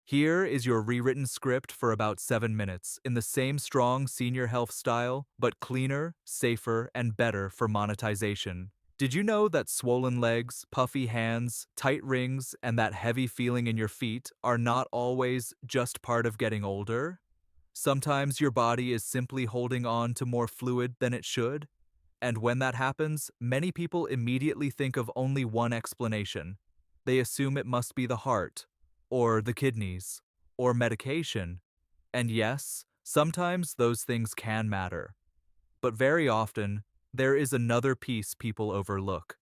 Here is your rewritten script for about 7 minutes in the same strong senior health style, but cleaner, safer, and better for monetization. Did you know that swollen legs, puffy hands, tight rings, and that heavy feeling in your feet are not always just part of getting older? Sometimes your body is simply holding on to more fluid than it should. And when that happens, many people immediately think of only one explanation. They assume it must be the heart, or the kidneys, or medication. And yes, sometimes those things can matter. But very often, there is another piece people overlook: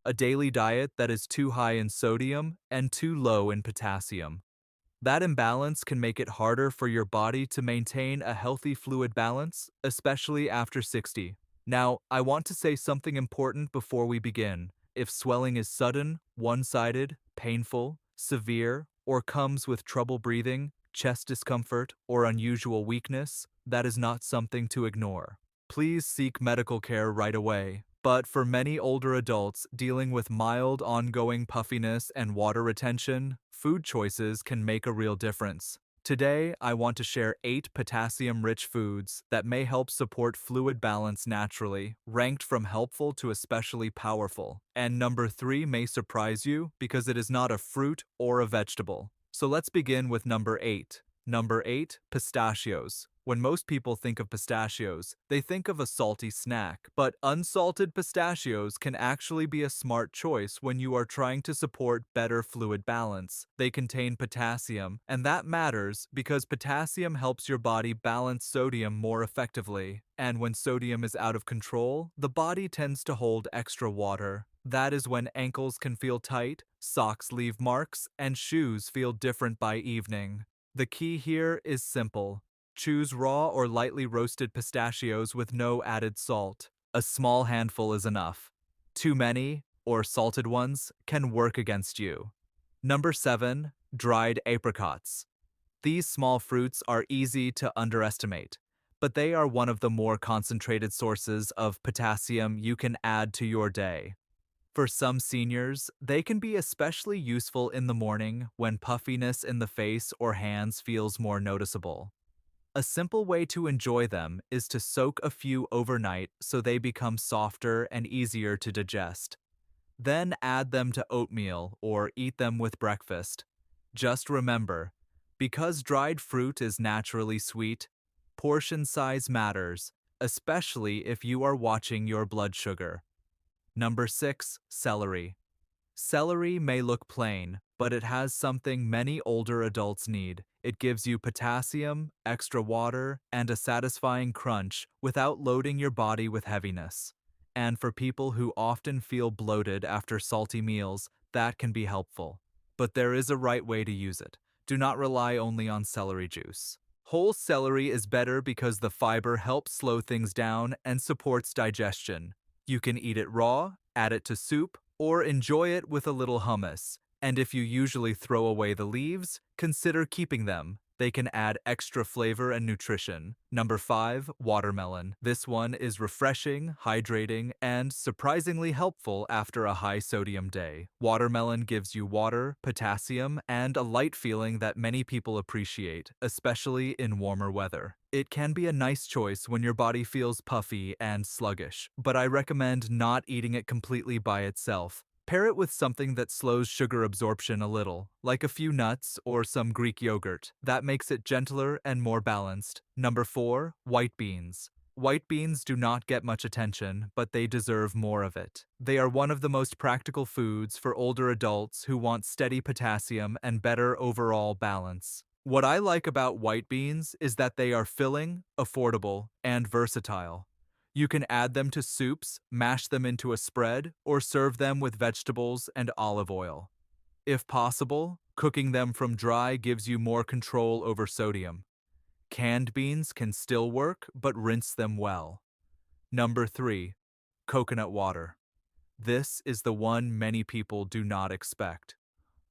a daily diet that is too high in sodium and too low in potassium. That imbalance can make it harder for your body to maintain a healthy fluid balance, especially after 60. Now, I want to say something important before we begin. If swelling is sudden, one-sided, painful, severe, or comes with trouble breathing, chest discomfort, or unusual weakness, that is not something to ignore. Please seek medical care right away. But for many older adults dealing with mild ongoing puffiness and water retention, food choices can make a real difference. Today, I want to share 8 potassium-rich foods that may help support fluid balance naturally, ranked from helpful to especially powerful. And number 3 may surprise you because it is not a fruit or a vegetable. So let's begin with number 8. Number 8, pistachios. When most people think of pistachios, they think of a salty snack, but unsalted pistachios can actually be a smart choice when you are trying to support better fluid balance. They contain potassium, and that matters because potassium helps your body balance sodium more effectively. And when sodium is out of control, the body tends to hold extra water. That is when ankles can feel tight, socks leave marks, and shoes feel different by evening. The key here is simple. Choose raw or lightly roasted pistachios with no added salt. A small handful is enough. Too many, or salted ones, can work against you. Number 7, dried apricots. These small fruits are easy to underestimate, but they are one of the more concentrated sources of potassium you can add to your day. For some seniors, they can be especially useful in the morning when puffiness in the face or hands feels more noticeable. A simple way to enjoy them is to soak a few overnight so they become softer and easier to digest. Then add them to oatmeal or eat them with breakfast. Just remember, because dried fruit is naturally sweet, portion size matters, especially if you are watching your blood sugar. Number 6, celery. Celery may look plain, but it has something many older adults need. It gives you potassium, extra water, and a satisfying crunch without loading your body with heaviness. And for people who often feel bloated after salty meals, that can be helpful. But there is a right way to use it. Do not rely only on celery juice. Whole celery is better because the fiber helps slow things down and supports digestion. You can eat it raw, add it to soup, or enjoy it with a little hummus. And if you usually throw away the leaves, consider keeping them. They can add extra flavor and nutrition. Number 5, watermelon. This one is refreshing, hydrating, and surprisingly helpful after a high sodium day. Watermelon gives you water, potassium, and a light feeling that many people appreciate, especially in warmer weather. It can be a nice choice when your body feels puffy and sluggish, but I recommend not eating it completely by itself. Pair it with something that slows sugar absorption a little, like a few nuts or some Greek yogurt. That makes it gentler and more balanced. Number 4, white beans. White beans do not get much attention, but they deserve more of it. They are one of the most practical foods for older adults who want steady potassium and better overall balance. What I like about white beans is that they are filling, affordable, and versatile. You can add them to soups, mash them into a spread, or serve them with vegetables and olive oil. If possible, cooking them from dry gives you more control over sodium. Canned beans can still work, but rinse them well. Number 3, coconut water. This is the one many people do not expect.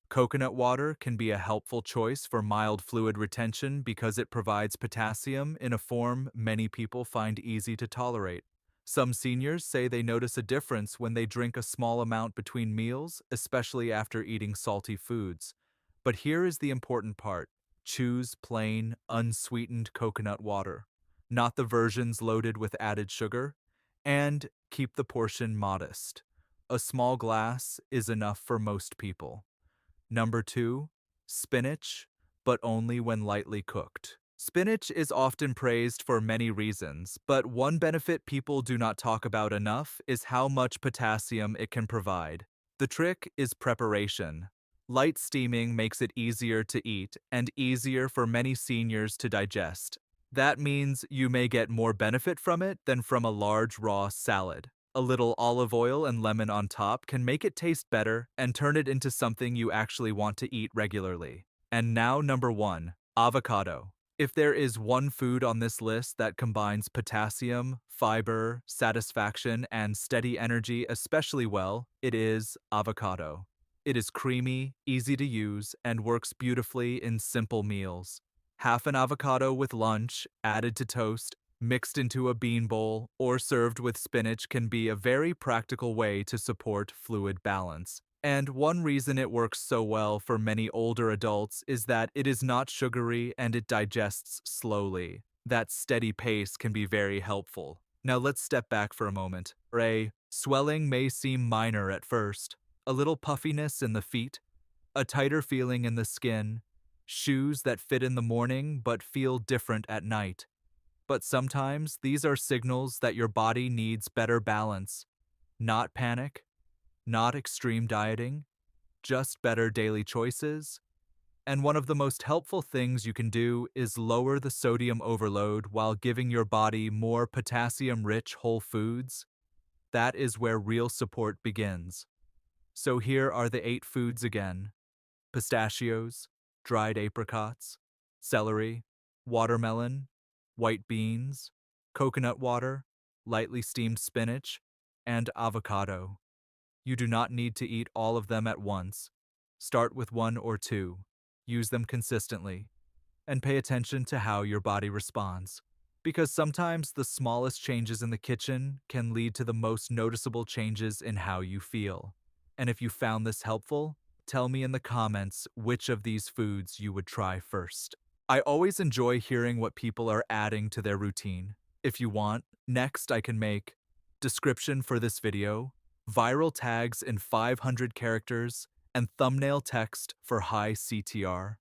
Coconut water can be a helpful choice for mild fluid retention because it provides potassium in a form many people find easy to tolerate. Some seniors say they notice a difference when they drink a small amount between meals, especially after eating salty foods. But here is the important part. choose plain, unsweetened coconut water, not the versions loaded with added sugar, and keep the portion modest. A small glass is enough for most people. Number 2, spinach, but only when lightly cooked. Spinach is often praised for many reasons, but one benefit people do not talk about enough is how much potassium it can provide. The trick is preparation. Light steaming makes it easier to eat and easier for many seniors to digest. That means you may get more benefit from it than from a large raw salad. A little olive oil and lemon on top can make it taste better and turn it into something you actually want to eat regularly. And now, number 1, avocado. If there is one food on this list that combines potassium, fiber, satisfaction, and steady energy especially well, it is avocado. It is creamy, easy to use, and works beautifully in simple meals. Half an avocado with lunch, added to toast, mixed into a bean bowl, or served with spinach can be a very practical way to support fluid balance. And one reason it works so well for many older adults is that it is not sugary and it digests slowly. That steady pace can be very helpful. Now let's step back for a moment. Swelling may seem minor at first. A little puffiness in the feet, a tighter feeling in the skin, shoes that fit in the morning but feel different at night. But sometimes these are signals that your body needs better balance. Not panic, not extreme dieting, just better daily choices. And one of the most helpful things you can do is lower the sodium overload while giving your body more potassium-rich whole foods. That is where real support begins. So here are the 8 foods again: pistachios, dried apricots, celery, watermelon, white beans, coconut water, lightly steamed spinach, and avocado. You do not need to eat all of them at once. Start with 1 or 2. Use them consistently, and pay attention to how your body responds. Because sometimes the smallest changes in the kitchen can lead to the most noticeable changes in how you feel. And if you found this helpful, tell me in the comments which of these foods you would try first. I always enjoy hearing what people are adding to their routine. If you want, next I can make description for this video, viral tags in 500 characters, and thumbnail text for high CTR.